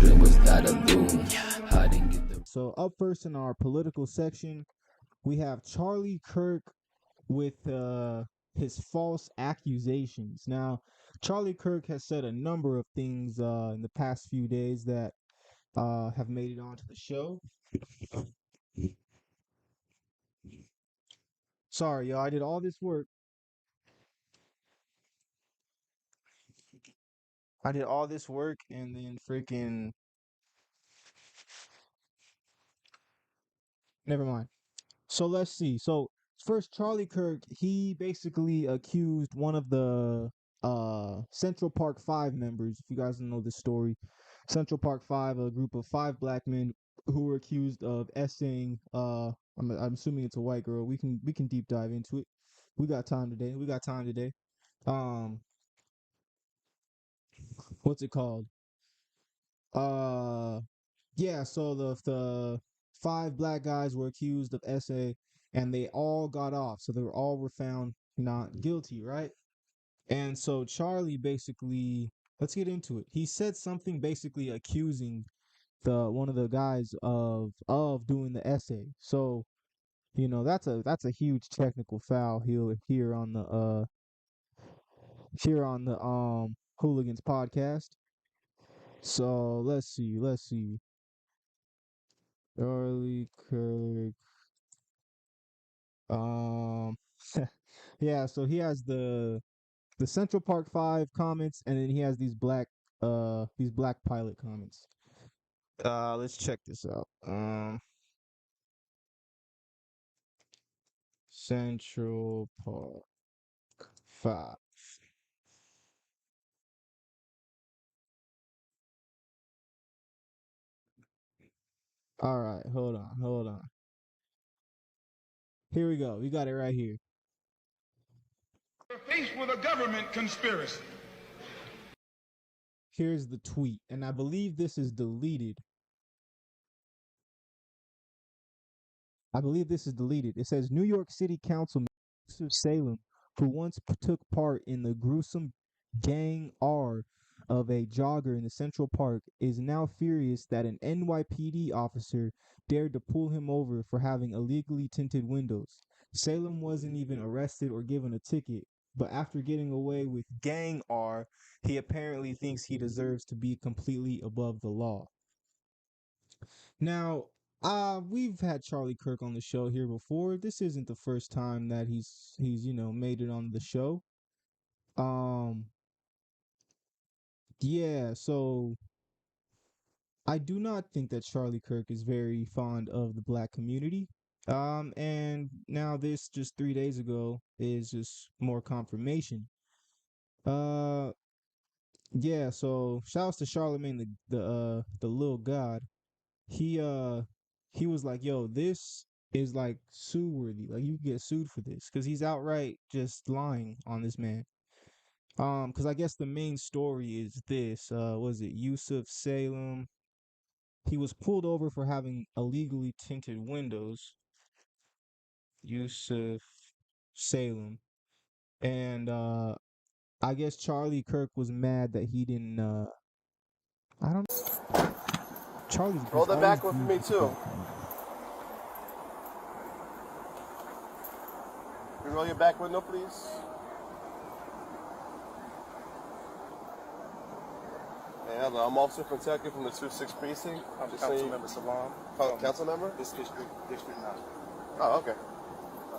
Then was that a boom? I didn't get the. So up first in our political section, we have Charlie Kirk with his false accusations. Now, Charlie Kirk has said a number of things in the past few days that have made it onto the show. Sorry, y'all. I did all this work. and then freaking never mind. So let's see. So first, Charlie Kirk, he basically accused one of the Central Park Five members. If you guys don't know this story, Central Park Five, a group of 5 black men who were accused of essaying. I'm assuming it's a white girl. We can deep dive into it. We got time today. Um, what's it called? Uh, yeah. So the 5 black guys were accused of essay, and they all got off. So were found not guilty, right? And so Charlie basically, let's get into it. He said something basically accusing the one of the guys of doing the essay. So that's a huge technical foul here on the Hooligans podcast. So let's see. Charlie Kirk. Um, yeah. So he has the Central Park Five comments, and then he has these black pilot comments. Let's check this out. Central Park 5. All right, hold on. Here we go. We got it right here. We're faced with a government conspiracy. Here's the tweet, and I believe this is deleted. It says New York City Councilman Yusuf Salem, who once took part in the gruesome gang R of a jogger in the Central Park, is now furious that an NYPD officer dared to pull him over for having illegally tinted windows. Salem wasn't even arrested or given a ticket, but after getting away with gang R, he apparently thinks he deserves to be completely above the law. Now, we've had Charlie Kirk on the show here before. This isn't the first time that he's made it on the show. Um, yeah, so I do not think that Charlie Kirk is very fond of the black community. And now this just 3 days ago is just more confirmation. Uh, yeah, so shouts to Charlemagne the little god. He was like, yo, this is like sue worthy. Like you can get sued for this because he's outright just lying on this man. Because I guess the main story is this. Was it Yusuf Salem? He was pulled over for having illegally tinted windows. Yusuf Salem, and I guess Charlie Kirk was mad that he didn't. I don't. Charlie's roll the back one for me too. Can you roll your back window, please? Hey, hello, I'm Officer Kentucky from the 2-6 precinct. I'm Councilmember Salam. Council member? This district 9. Oh, okay.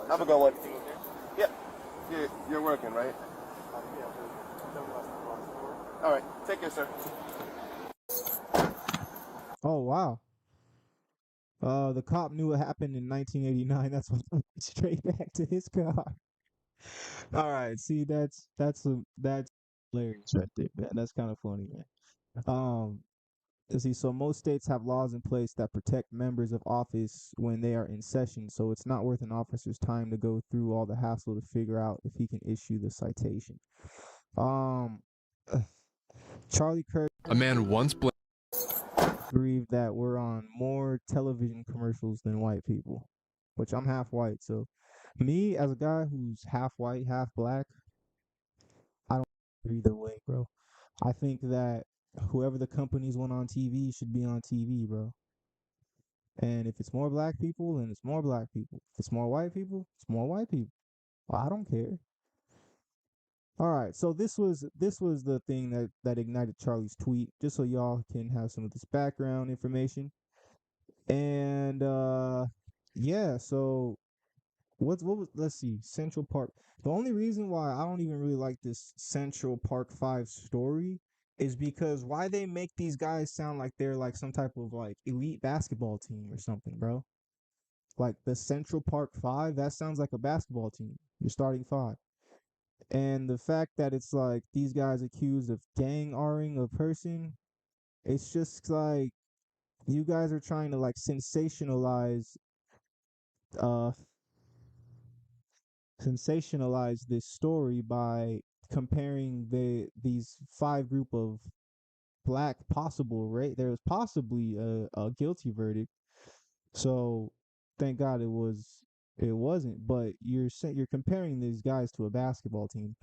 Have a good one. Yep. You're working, right? All right. Take care, sir. Oh wow. The cop knew what happened in 1989. That's what straight back to his car. All right, see that's hilarious right there, man. That's kind of funny, man. See, so most states have laws in place that protect members of office when they are in session, so it's not worth an officer's time to go through all the hassle to figure out if he can issue the citation. Charlie Kirk, a man once grieved that we're on more television commercials than white people, which I'm half white, so me as a guy who's half white, half black, I don't either way, bro. I think that whoever the companies want on TV should be on TV, bro. And if it's more black people, then it's more black people. If it's more white people, it's more white people. Well, I don't care. All right, so this was the thing that ignited Charlie's tweet, just so y'all can have some of this background information. And yeah, so what was let's see, Central Park. The only reason why I don't even really like this Central Park 5 story is because why they make these guys sound like they're like some type of like elite basketball team or something, bro. Like the Central Park 5, that sounds like a basketball team. You're starting 5. And the fact that it's like these guys accused of gang R-ing a person, it's just like you guys are trying to like uh sensationalize this story by comparing these 5 group of black possible, right? There was possibly a guilty verdict. So thank God it wasn't, but you're comparing these guys to a basketball team.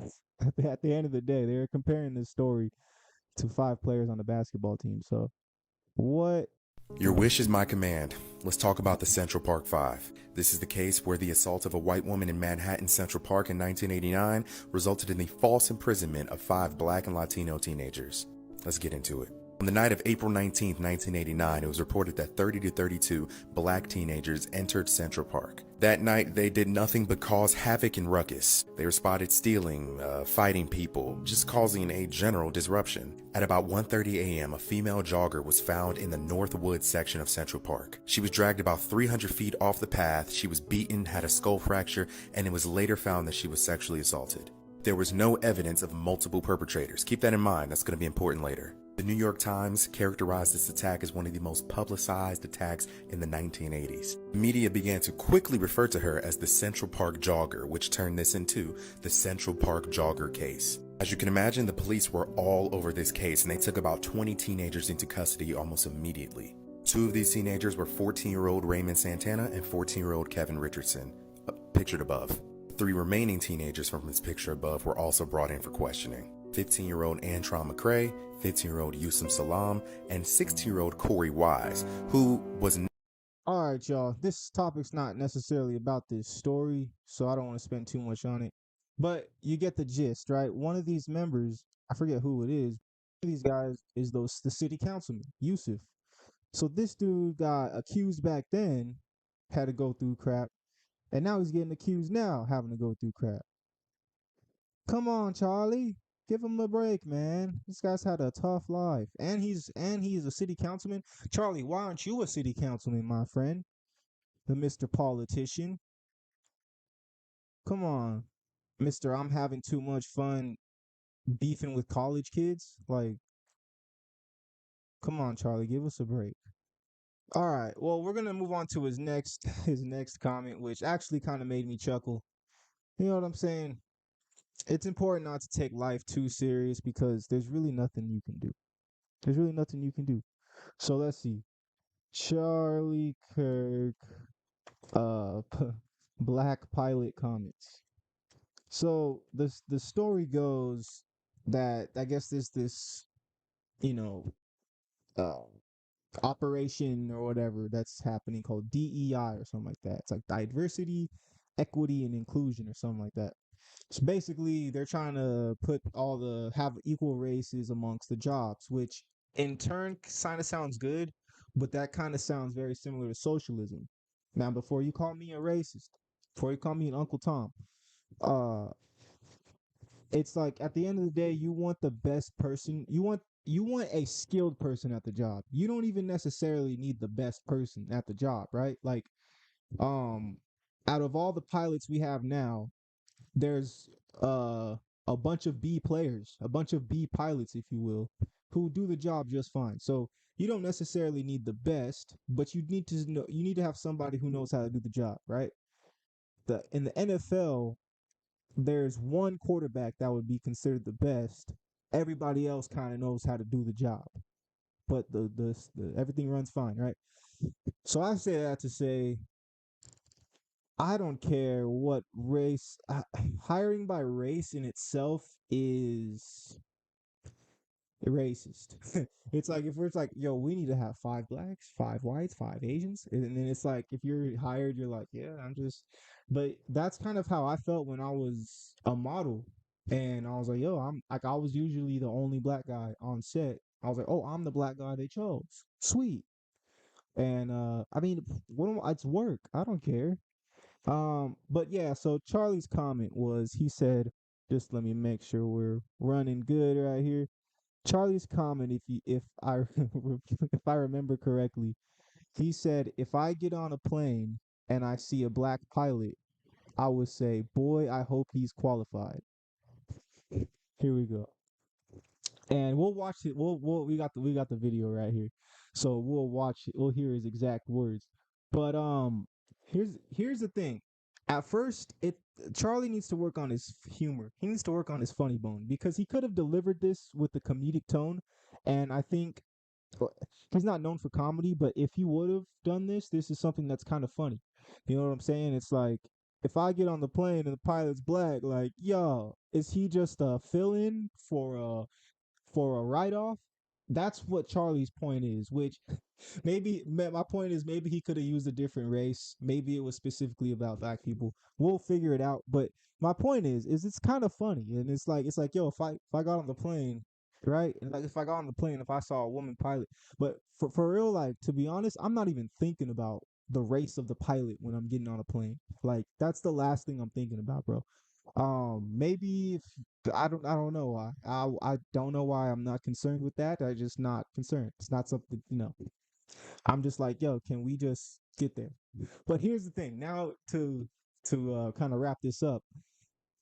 At the end of the day, they're comparing this story to 5 players on the basketball team. So what? Your wish is my command. Let's talk about the Central Park Five. This is the case where the assault of a white woman in Manhattan Central Park in 1989 resulted in the false imprisonment of 5 black and Latino teenagers. Let's get into it. On the night of April 19, 1989, it was reported that 30 to 32 black teenagers entered Central Park. That night, they did nothing but cause havoc and ruckus. They were spotted stealing, fighting people, just causing a general disruption. At about 1:30 a.m., a female jogger was found in the Northwood section of Central Park. She was dragged about 300 feet off the path, she was beaten, had a skull fracture, and it was later found that she was sexually assaulted. There was no evidence of multiple perpetrators. Keep that in mind, that's going to be important later. The New York Times characterized this attack as one of the most publicized attacks in the 1980s. The media began to quickly refer to her as the Central Park Jogger, which turned this into the Central Park Jogger case. As you can imagine, the police were all over this case, and they took about 20 teenagers into custody almost immediately. 2 of these teenagers were 14-year-old Raymond Santana and 14-year-old Kevin Richardson, pictured above. 3 remaining teenagers from this picture above were also brought in for questioning. 15-year-old Antron McCrae, 15-year-old Yusuf Salam, and 16-year-old Corey Wise, who was... All right, y'all. This topic's not necessarily about this story, so I don't want to spend too much on it. But you get the gist, right? One of these members, I forget who it is, one of these guys is the city councilman, Yusuf. So this dude got accused back then, had to go through crap, and now he's getting accused now, having to go through crap. Come on, Charlie. Give him a break, man. This guy's had a tough life. And he's a city councilman. Charlie, why aren't you a city councilman, my friend? The Mr. Politician. Come on, Mr. I'm having too much fun beefing with college kids. Like, come on, Charlie, give us a break. All right. Well, we're gonna move on to his next his next comment, which actually kind of made me chuckle. You know what I'm saying? It's important not to take life too serious because there's really nothing you can do. There's really nothing you can do. So let's see. Charlie Kirk, black pilot comments. So the story goes that I guess there's this, you know, uh, operation or whatever that's happening called DEI or something like that. It's like diversity, equity, and inclusion or something like that. So basically, they're trying to have equal races amongst the jobs, which in turn kind of sounds good, but that kind of sounds very similar to socialism. Now, before you call me a racist, before you call me an Uncle Tom, uh, it's like at the end of the day, you want the best person. You want a skilled person at the job. You don't even necessarily need the best person at the job, right? Like, um, out of all the pilots we have now, there's a bunch of B players, a bunch of B pilots, if you will, who do the job just fine. So you don't necessarily need the best, but you need to have somebody who knows how to do the job, right? In the NFL, there's one quarterback that would be considered the best. Everybody else kind of knows how to do the job, but the everything runs fine, right? So I say that to say I don't care what race. Hiring by race in itself is racist. It's like if it's like, yo, we need to have 5 blacks, 5 whites, 5 Asians, and then it's like if you're hired, you're like, yeah, I'm just. But that's kind of how I felt when I was a model, and I was like, yo, I'm like I was usually the only black guy on set. I was like, oh, I'm the black guy they chose. Sweet. And I mean, it's work. I don't care. But yeah, so Charlie's comment was he said, just let me make sure we're running good right here. Charlie's comment, if I if I remember correctly, he said if I get on a plane and I see a black pilot, I would say, boy, I hope he's qualified. Here we go. And we'll watch it. We got the video right here, so we'll watch it. We'll hear his exact words. But here's the thing. At first, Charlie needs to work on his humor. He needs to work on his funny bone because he could have delivered this with the comedic tone, and I think he's not known for comedy. But if he would have done this is something that's kind of funny. You know what I'm saying? It's like if I get on the plane and the pilot's black, like, yo, is he just a fill-in for a write-off? That's what Charlie's point is, which maybe my point is maybe he could have used a different race. Maybe it was specifically about black people. We'll figure it out. But my point is it's kind of funny, and it's like yo, if I got on the plane, right, and like if I got on the plane, if I saw a woman pilot, but for real, like to be honest, I'm not even thinking about the race of the pilot when I'm getting on a plane. Like that's the last thing I'm thinking about, bro. Maybe if I don't know why. I don't know why I'm not concerned with that. I just not concerned. It's not something, I'm just like, yo, can we just get there? But here's the thing. Now to kind of wrap this up,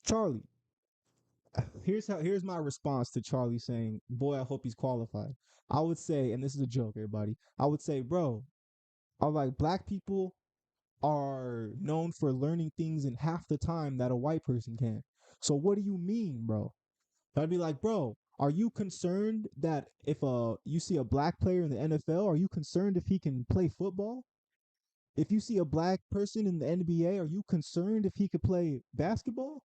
Charlie. Here's my response to Charlie saying, "Boy, I hope he's qualified." I would say, and this is a joke, everybody. I would say, bro, I'm like black people are known for learning things in half the time that a white person can. So what do you mean, bro? I'd be like, bro, are you concerned that if you see a black player in the NFL, are you concerned if he can play football? If you see a black person in the NBA, are you concerned if he could play basketball?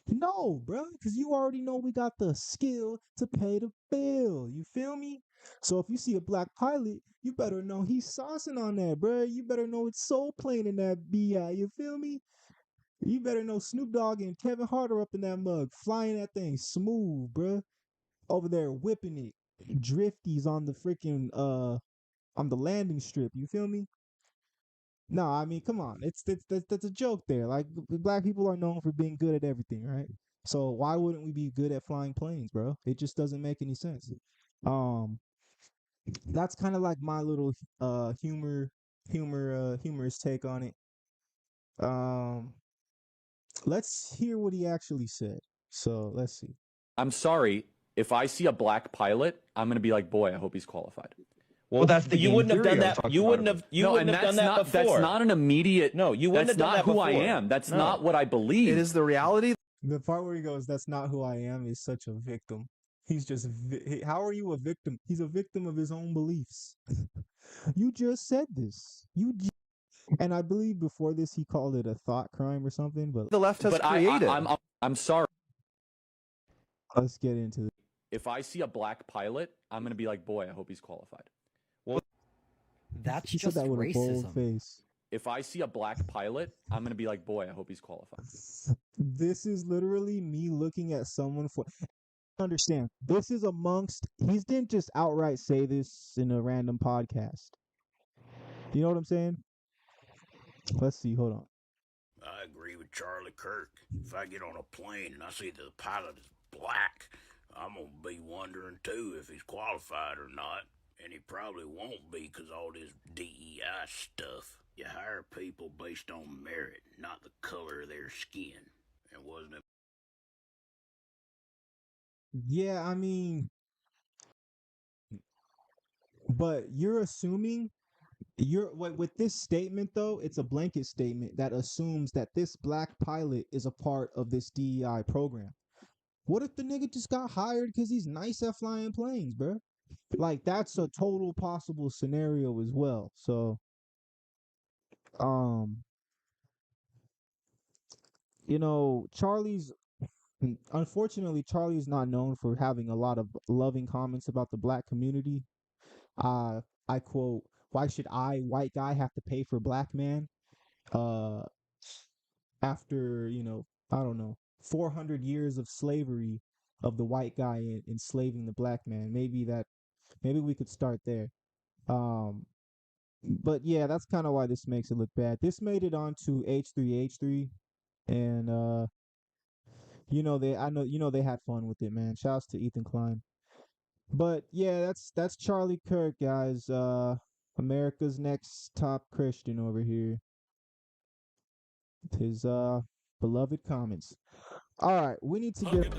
No, bro, because you already know we got the skill to pay the bill. You feel me? So if you see a black pilot, you better know he's saucing on that, bro. You better know it's soul plane in that BI. You feel me? You better know Snoop Dogg and Kevin Hart are up in that mug, flying that thing smooth, bro. Over there whipping it, drifties on the freaking on the landing strip. You feel me? No, I mean, come on. That's a joke there. Like black people are known for being good at everything, right? So why wouldn't we be good at flying planes, bro? It just doesn't make any sense. Um, that's kind of like my little humorous take on it. Um, let's hear what he actually said. So let's see. I'm sorry, if I see a black pilot, I'm going to be like, boy, I hope he's qualified. Well, that's the you game wouldn't have theory done I was that. talking You about wouldn't earlier. have. You wouldn't have done that before. That's not an immediate. No, you wouldn't have done that before. That's not who I am. That's not what I believe. It is the reality. The part where he goes, "That's not who I am," is such a victim. He's just. How are you a victim? He's a victim of his own beliefs. You just said this. And I believe before this he called it a thought crime or something. But The left has But created. I'm sorry. let's get into it. If I see a black pilot, I'm going to be like, boy, I hope he's qualified. That's He said just that with a bold racism. face. If I see a black pilot, I'm going to be like, boy, I hope he's qualified. This is literally me looking at someone for. Understand? This is amongst. He didn't just outright say this in a random podcast. You know what I'm saying? Let's see. Hold on. I agree with Charlie Kirk. If I get on a plane and I see the pilot is black, I'm going to be wondering, too, if he's qualified or not. And he probably won't be because all this DEI stuff. You hire people based on merit, not the color of their skin. And wasn't it? Yeah, I mean, but you're assuming with this statement though, it's a blanket statement that assumes that this black pilot is a part of this DEI program. What if the nigga just got hired because he's nice at flying planes, bro? Like that's a total possible scenario as well. So, Charlie's Unfortunately, Charlie is not known for having a lot of loving comments about the black community. Uh, I quote, "Why should I, white guy, have to pay for black man?" Uh, after, I don't know, 400 years of slavery of the white guy enslaving the black man. Maybe we could start there. Um, but yeah, that's kind of why this makes it look bad. This made it onto H3H3, and they had fun with it, man. Shouts to Ethan Klein. But yeah, that's Charlie Kirk, guys. America's next top Christian over here. His beloved comments. All right, we need to get